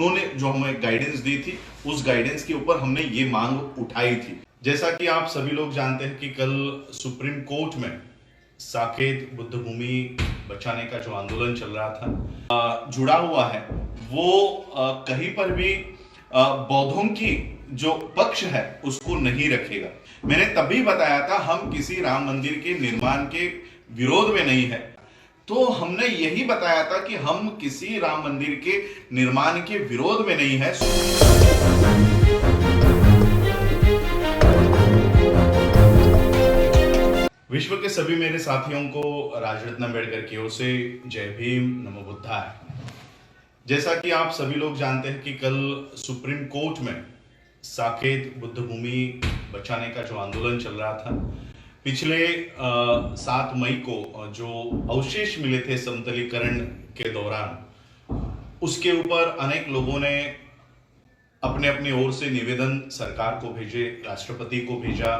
उन्होंने जो हमें गाइडेंस दी थी, उस गाइडेंस के ऊपर हमने ये मांग उठाई थी। जैसा कि आप सभी लोग जानते हैं कि कल सुप्रीम कोर्ट में साकेत बुद्ध भूमि बचाने का जो आंदोलन चल रहा था जुड़ा हुआ है, वो कहीं पर भी बौद्धों की जो पक्ष है उसको नहीं रखेगा। मैंने तभी बताया था हम किसी राम मंदिर के निर्माण के विरोध में नहीं है। तो हमने यही बताया था कि हम किसी राम मंदिर के निर्माण के विरोध में नहीं है। विश्व के सभी मेरे साथियों को राजरत्न अम्बेडकर की ओर से जय भीम, नमो बुद्धाय। जैसा कि आप सभी लोग जानते हैं कि कल सुप्रीम कोर्ट में साकेत बुद्ध भूमि बचाने का जो आंदोलन चल रहा था, पिछले 7 मई को जो अवशेष मिले थे समतलीकरण के दौरान, उसके ऊपर अनेक लोगों ने अपने अपनी ओर से निवेदन सरकार को भेजे, राष्ट्रपति को भेजा,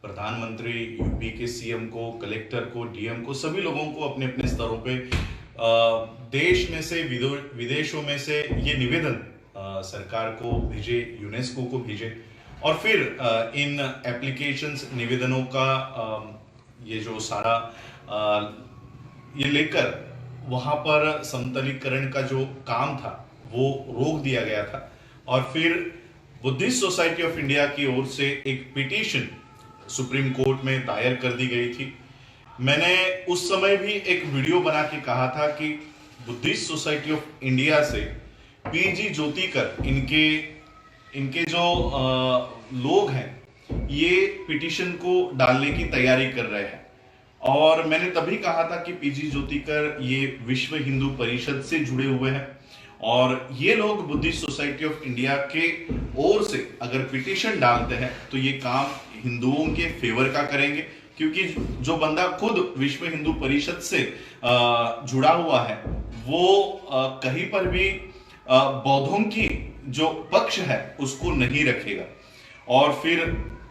प्रधानमंत्री, यूपी के सीएम को, कलेक्टर को, डीएम को, सभी लोगों को अपने अपने स्तरों पे देश में से विदेशों में से ये निवेदन सरकार को भेजे, यूनेस्को को भेजे और फिर इन एप्लीकेशंस, निवेदनों का ये जो सारा ये लेकर वहां पर समतलीकरण का जो काम था वो रोक दिया गया था। और फिर बुद्धिस्ट सोसाइटी ऑफ इंडिया की ओर से एक पिटीशन सुप्रीम कोर्ट में दायर कर दी गई थी। मैंने उस समय भी एक वीडियो बना के कहा था कि बुद्धिस्ट सोसाइटी ऑफ इंडिया से पीजी ज्योतिकर, इनके जो लोग हैं, ये पिटीशन को डालने की तैयारी कर रहे हैं। और मैंने तभी कहा था कि पीजी ज्योतिकर ये विश्व हिंदू परिषद से जुड़े हुए हैं और ये लोग बुद्धिस्ट सोसाइटी ऑफ इंडिया के ओर से अगर पिटीशन डालते हैं तो ये काम हिंदुओं के फेवर का करेंगे, क्योंकि जो बंदा खुद विश्व हिंदू परिषद से जुड़ा हुआ है वो कहीं पर भी बौद्धों की जो पक्ष है उसको नहीं रखेगा। और फिर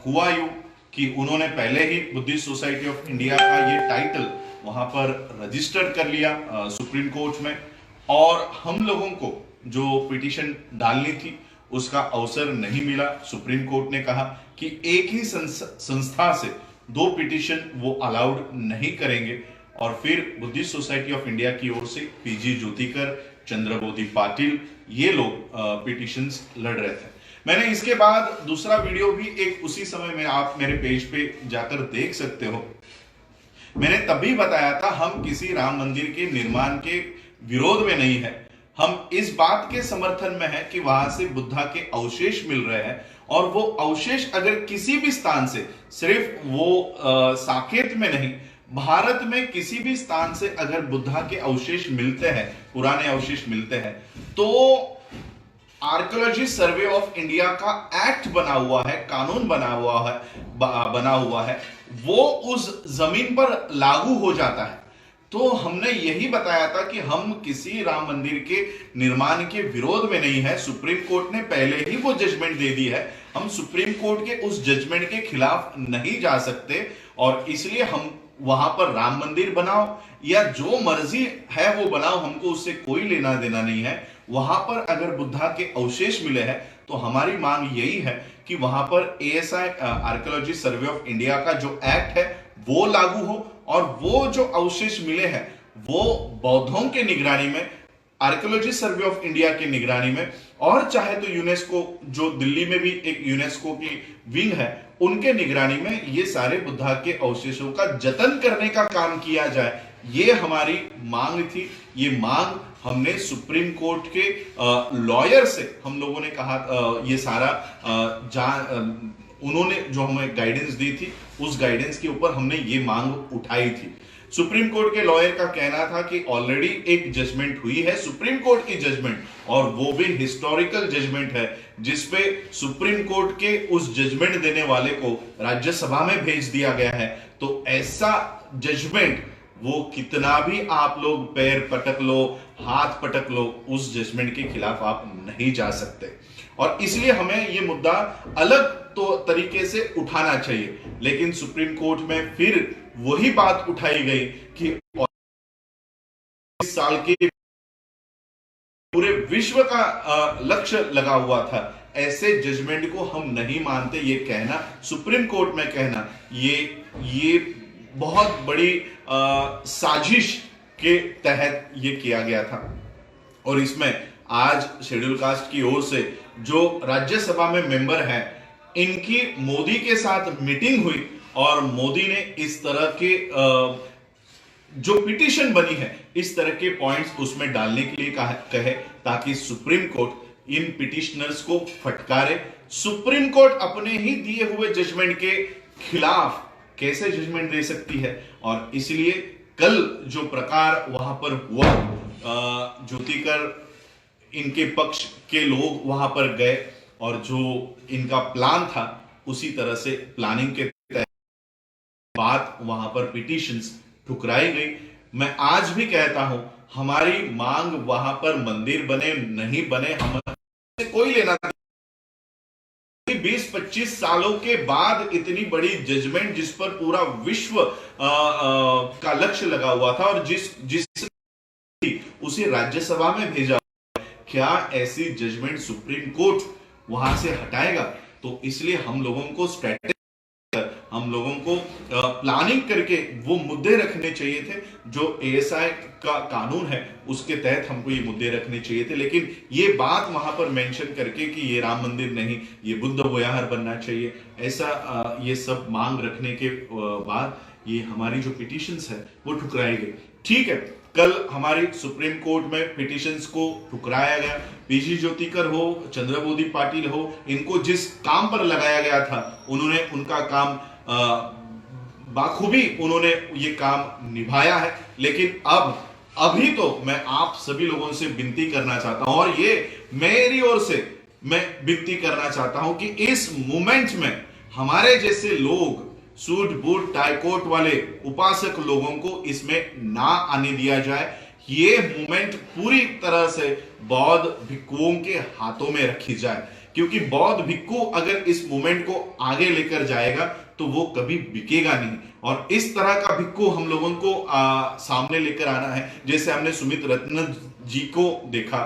हुआ यूं कि उन्होंने पहले ही बुद्धिस्ट सोसाइटी ऑफ इंडिया का ये टाइटल वहां पर रजिस्टर कर लिया सुप्रीम कोर्ट में, और हम लोगों को जो पिटीशन डालनी थी उसका अवसर नहीं मिला। सुप्रीम कोर्ट ने कहा कि एक ही संस्था से 2 पिटीशन वो अलाउड नहीं करेंगे। और फिर बुद्धिस्ट सोसाइटी ऑफ इंडिया की ओर से पीजी ज्योतिकर, चंद्रबोधि पाटिल, ये लोग पिटीशंस लड़ रहे थे। मैंने इसके बाद दूसरा वीडियो भी एक उसी समय में आप मेरे पेज पे जाकर देख सकते हो। मैंने तभी बताया था हम किसी राम मंदिर के निर्माण के विरोध में नहीं है, हम इस बात के समर्थन में है कि वहां से बुद्धा के अवशेष मिल रहे हैं और वो अवशेष अगर किसी भी स्थान से, सिर्फ वो साकेत में नहीं, भारत में किसी भी स्थान से अगर बुद्धा के अवशेष मिलते हैं, पुराने अवशेष मिलते हैं, तो आर्कियोलॉजी सर्वे ऑफ इंडिया का एक्ट बना हुआ है, कानून बना हुआ है, वो उस जमीन पर लागू हो जाता है। तो हमने यही बताया था कि हम किसी राम मंदिर के निर्माण के विरोध में नहीं है। सुप्रीम कोर्ट ने पहले ही वो जजमेंट दे दी है, हम सुप्रीम कोर्ट के उस जजमेंट के खिलाफ नहीं जा सकते और इसलिए हम वहां पर राम मंदिर बनाओ या जो मर्जी है वो बनाओ, हमको उससे कोई लेना देना नहीं है। वहां पर अगर बुद्धा के अवशेष मिले हैं तो हमारी मांग यही है कि वहां पर ASI, archaeology survey of India का जो एक्ट है वो लागू हो और वो जो अवशेष मिले हैं वो बौद्धों के निगरानी में, आर्कियोलॉजी सर्वे ऑफ इंडिया की निगरानी में, और चाहे तो यूनेस्को, जो दिल्ली में भी एक यूनेस्को की विंग है, उनके निगरानी में ये सारे बुद्धा के अवशेषों का जतन करने का काम किया जाए। ये हमारी मांग थी। ये मांग हमने सुप्रीम कोर्ट के लॉयर से हम लोगों ने कहा, ये सारा उन्होंने जो हमें गाइडेंस दी थी, उस गाइडेंस के ऊपर हमने ये मांग उठाई थी। सुप्रीम कोर्ट के लॉयर का कहना था कि ऑलरेडी एक जजमेंट हुई है, सुप्रीम कोर्ट की जजमेंट, और वो भी हिस्टोरिकल जजमेंट है, जिसपे सुप्रीम कोर्ट के उस जजमेंट देने वाले को राज्यसभा में भेज दिया गया है। तो ऐसा जजमेंट, वो कितना भी आप लोग पैर पटक लो, हाथ पटक लो, उस जजमेंट के खिलाफ आप नहीं जा सकते। और इसलिए हमें ये मुद्दा अलग तो तरीके से उठाना चाहिए, लेकिन सुप्रीम कोर्ट में फिर वही बात उठाई गई कि इस साल के पूरे विश्व का लक्ष्य लगा हुआ था। ऐसे जजमेंट को हम नहीं मानते, ये कहना, सुप्रीम कोर्ट में कहना, ये बहुत बड़ी साजिश के तहत ये किया गया था। और इसमें आज शेड्यूल कास्ट की ओर से जो राज्यसभा में मेंबर हैं, इनकी मोदी के साथ मीटिंग हुई और मोदी ने इस तरह के जो पिटीशन बनी है, इस तरह के पॉइंट्स उसमें डालने के लिए कहे ताकि सुप्रीम कोर्ट इन पिटिशनर्स को फटकारे। सुप्रीम कोर्ट अपने ही दिए हुए जजमेंट के खिलाफ कैसे जजमेंट दे सकती है? और इसलिए कल जो प्रकार वहां पर हुआ, ज्योतिकर इनके पक्ष के लोग वहां पर गए और जो इनका प्लान था उसी तरह से प्लानिंग के तहत बात वहां पर पिटिशंस ठुकराई गई। मैं आज भी कहता हूं, हमारी मांग वहां पर मंदिर बने नहीं बने हमसे कोई लेना नहीं। 20-25 सालों के बाद इतनी बड़ी जजमेंट जिस पर पूरा विश्व का लक्ष्य लगा हुआ था और जिस उसे राज्यसभा में भेजा, क्या ऐसी जजमेंट सुप्रीम कोर्ट वहां से हटाएगा? तो इसलिए हम लोगों को स्ट्रेटेजी, हम लोगों को प्लानिंग करके वो मुद्दे रखने चाहिए थे। जो एएसआई का कानून है उसके तहत हमको ये मुद्दे रखने चाहिए थे, लेकिन ये बात वहां पर मेंशन करके कि ये राम मंदिर नहीं, ये बुद्ध विहार बनना चाहिए, ऐसा ये सब मांग रखने के बाद ये हमारी जो पिटिशंस है वो ठुकराई गई। ठीक है, कल हमारी सुप्रीम कोर्ट में पिटिशंस को ठुकराया गया। पीजी ज्योतिकर हो, चंद्रबोधी पाटिल हो, इनको जिस काम पर लगाया गया था उन्होंने उनका काम बाखूबी उन्होंने ये काम निभाया है। लेकिन अभी तो मैं आप सभी लोगों से विनती करना चाहता हूं और ये मेरी ओर से मैं विनती करना चाहता हूं कि इस मूवमेंट में हमारे जैसे लोग, सूट बूट टाई कोट वाले उपासक लोगों को इसमें ना आने दिया जाए। ये मूवमेंट पूरी तरह से बौद्ध भिक्खुओं के हाथों में रखी जाए, क्योंकि बौद्ध भिक्खु अगर इस मूवमेंट को आगे लेकर जाएगा तो वो कभी बिकेगा नहीं। और इस तरह का भिक्खु हम लोगों को सामने लेकर आना है। जैसे हमने सुमित रत्न जी को देखा,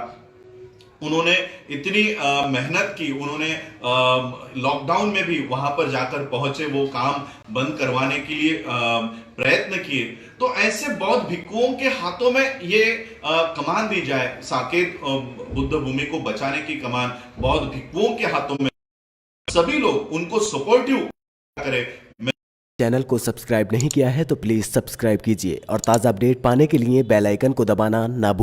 उन्होंने इतनी मेहनत की, उन्होंने लॉकडाउन में भी वहां पर जाकर पहुंचे, वो काम बंद करवाने के लिए प्रयत्न किए। तो ऐसे बौद्ध भिक्खुओं के हाथों में ये कमान दी जाए, साकेत बुद्ध भूमि को बचाने की कमान बौद्ध भिक्खुओं के हाथों में, सभी लोग उनको सपोर्टिव करें। चैनल को सब्सक्राइब नहीं किया है तो प्लीज सब्सक्राइब कीजिए और ताज़ा अपडेट पाने के लिए बेल आइकन को दबाना ना भूलें।